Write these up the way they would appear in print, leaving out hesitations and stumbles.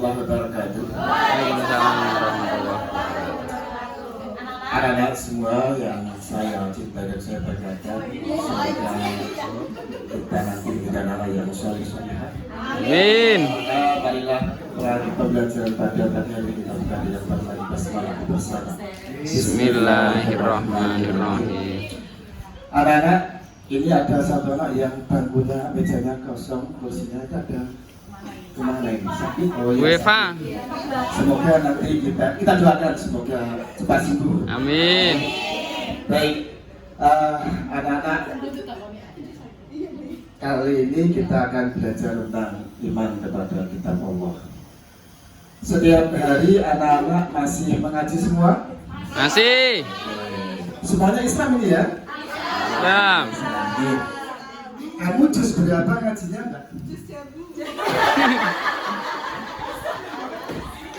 warahmatullahi wabarakatuh. Waalaikumsalam warahmatullahi wabarakatuh. Anak-anak semua yang saya cinta dan saya banggakan, semoga kita nanti menjadi anak yang soleh-solehah. Amin. Marilah pembelajaran pada pagi hari kita buka dengan bermari basmalah bersama. Bismillahirrahmanirrahim. Anak-anak, ini ada satu anak yang bangkunya mejanya kosong, kursinya ada kemana ini? Sakit? Oh, ya, UEFA. sakit. Semoga nanti kita doakan semoga cepat sembuh. Amin. Baik, anak-anak, kali ini kita akan belajar tentang iman kepada kitab Allah. Setiap hari anak-anak masih mengaji semua? Masih. Semuanya Islam ini ya? Islam. Kamu juz berapa ngajinya enggak?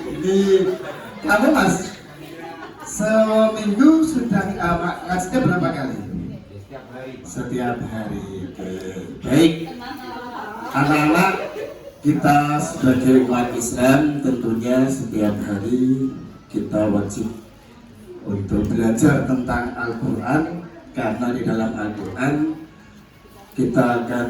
Ini kamu mas seminggu sudah ngajinya berapa kali? Setiap hari. Baik, anak-anak, kita sebagai umat Islam tentunya setiap hari kita wajib untuk belajar tentang Al-Quran, karena di dalam Al-Quran kita akan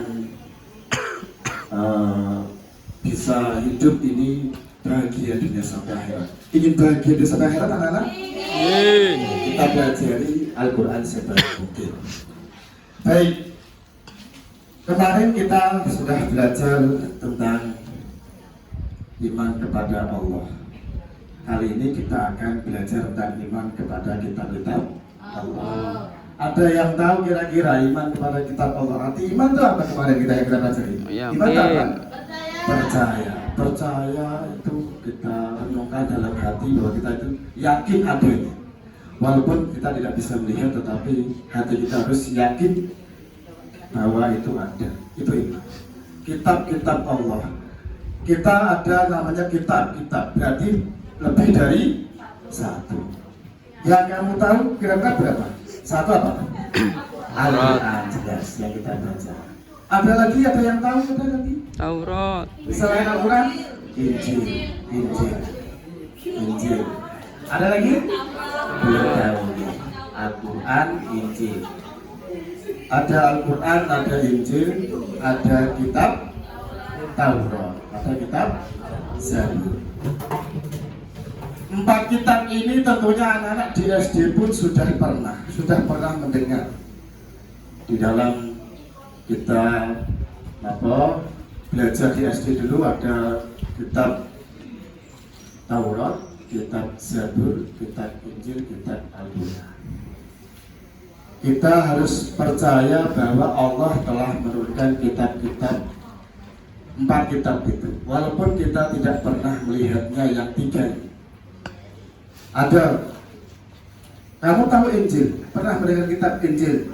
bisa hidup ini bahagia dunia sampai akhirat. Ingin bahagia dunia sampai akhirat anak-anak? Amin. Kita pelajari Al-Quran sebaik mungkin. Baik, kemarin kita sudah belajar tentang iman kepada Allah. Kali ini kita akan belajar tentang iman kepada kitab-kitab Allah. Ada yang tahu kira-kira iman kepada kitab Allah? Arti iman itu apa kemarin kita pelajari? Iman itu apa? Percaya. Percaya itu kita renungkan dalam hati bahwa kita itu yakin adanya. Walaupun kita tidak bisa melihat, tetapi hati kita harus yakin bahwa itu ada. Itu iman. Kitab-kitab Allah. Kita ada namanya kitab-kitab, berarti lebih dari satu. Yang kamu tahu kira-kira berapa? Satu apa? Al-Quran, jelas yang kita baca. Ada lagi, ada yang tahu? Ada lagi? Taurat. Selain Al-Quran, Injil. Ada lagi? Belum tahu. Al-Quran, Injil. Ada Al-Quran, ada Injil, ada kitab Taurat, ada kitab Zabur. 4 kitab ini tentunya anak-anak di SD pun sudah pernah mendengar. Di dalam kita belajar di SD dulu ada kitab Taurat, kitab Zabur, kitab Injil, kitab Al-Quran. Kita harus percaya bahwa Allah telah menurunkan kitab-kitab, 4 kitab itu, walaupun kita tidak pernah melihatnya yang 3 ini. Ada. Kamu tahu Injil? Pernah mendengar kitab Injil?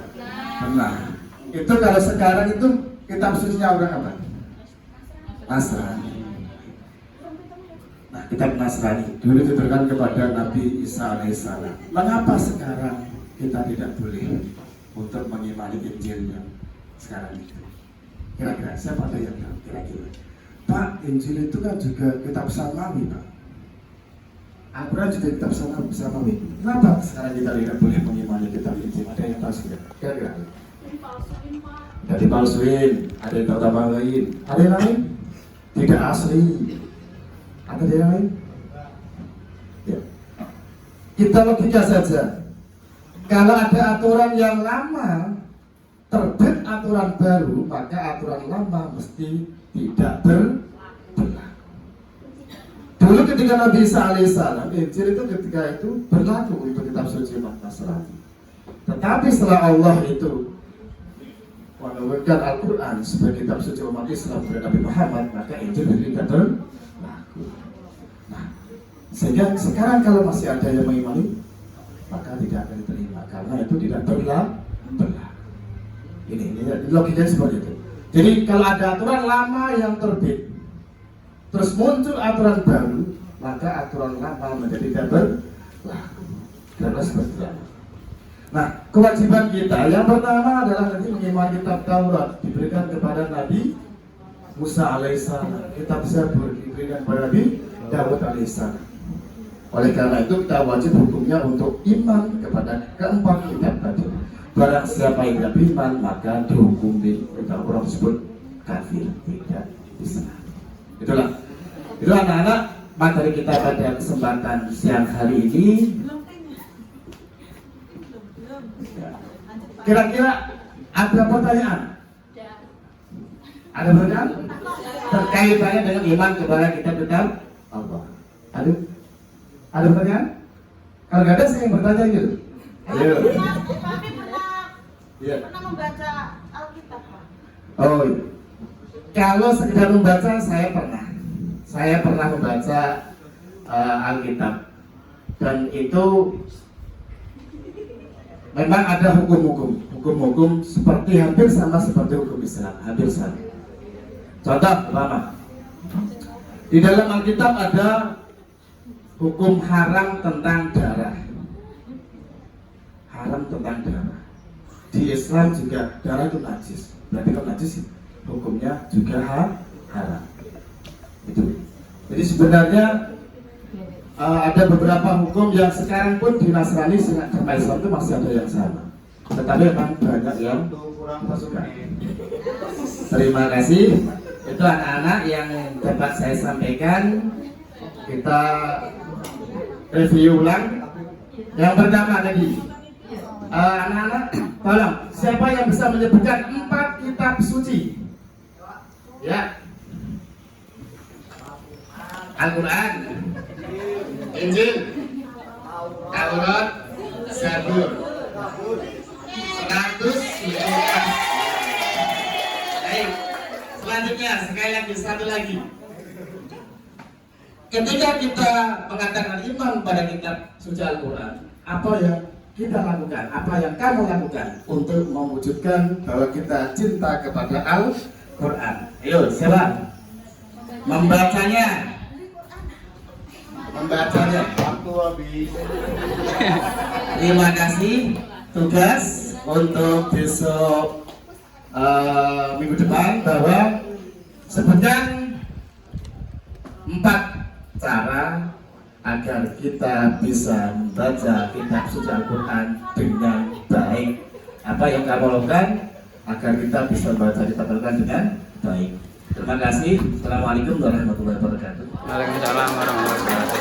Pernah. Itu kalau sekarang itu kitab sucinya orang apa? Nasrani. Nah, kitab Nasrani dulu diberikan kepada Nabi Isa alaihissalam. Mengapa sekarang kita tidak boleh untuk mengimani Injil yang sekarang itu? Kira-kira siapa ada yang tahu? Kira-kira Pak, Injil itu kan juga kitab Samawi, Pak. Al-Quran juga kitab Samawi. Kenapa sekarang kita tidak boleh mengimani kitab Injil? Ada yang tahu sudah? Kira-kira? Tidak dipalsuin, ada yang tambahin. Ada yang lain? Tidak asli. Ada yang lain? Ya. Kita logika saja. Kalau ada aturan yang lama, terbit aturan baru, maka aturan lama mesti tidak berlaku. Dulu ketika Nabi Isa alaihissalam, Injil itu ketika itu berlaku untuk kitab suci umat Nasrani. Tetapi setelah Allah itu menurunkan Al-Quran sebagai kitab suci umat Islam kepada Nabi Muhammad, maka Injil tidak berlaku. Nah, sehingga sekarang kalau masih ada yang mengimani, maka tidak akan diterima karena itu tidak berlaku. Ini logikanya seperti itu. Jadi kalau ada aturan lama yang terbit, terus muncul aturan baru, maka aturan lama menjadi tidak berlaku. Karena seperti itu. Nah, kewajiban kita yang pertama adalah nanti mengimani kitab Taurat diberikan kepada Nabi Musa alaihissalam, kitab Zabur diberikan kepada Nabi Daud alaihissalam. Oleh karena itu kita wajib hukumnya untuk iman kepada keempat kitab tadi. Barang siapa yang tidak beriman maka dihukumi kitab Al-Quran tersebut kafir, tidak bisa. Itulah anak-anak materi kita pada kesempatan siang hari ini. Kira-kira ada pertanyaan? Ada pertanyaan? Terkaitannya dengan iman kepada kitab Allah. Ada pertanyaan? Kalau nggak ada saya yang bertanya gitu. Ayo. Tapi Iya. pernah membaca Alkitab, Pak? Oh, iya. Kalau sekedar membaca saya pernah. Saya pernah membaca Alkitab dan itu memang ada hukum-hukum seperti hampir sama seperti hukum Islam, hampir sama. Contoh pertama, di dalam Alkitab ada hukum haram tentang darah. Haram tentang darah. Di Islam juga darah itu najis. Berarti kalau najis hukumnya juga haram. Itu. Jadi sebenarnya ada beberapa hukum yang sekarang pun di Nasrani sama Islam itu masih ada yang sama. Tetapi memang banyak yang kita suka. Terima kasih. Itu anak-anak yang dapat saya sampaikan. Kita review ulang. Yang pertama tadi, anak-anak, tolong siapa yang bisa menyebutkan 4 kitab suci? Ya. Al-Quran, Injil, Taurat, Zabur. 100. Baik. Selanjutnya sekali lagi, satu lagi. Ketika kita mengatakan iman pada kitab suci Al-Quran, apa yang kita lakukan, apa yang kamu lakukan untuk mewujudkan bahwa kita cinta kepada Al-Quran? Ayo, siapa? Membacanya. Waktu habis. Terima kasih. Tugas untuk besok minggu depan bahwa sebutkan 4 cara agar kita bisa membaca kitab suci Al-Quran dengan baik. Apa yang kamu lakukan agar kita bisa membaca kitab Al-Quran dengan baik? Terima kasih. Assalamualaikum warahmatullahi wabarakatuh. Waalaikumsalam warahmatullahi wabarakatuh.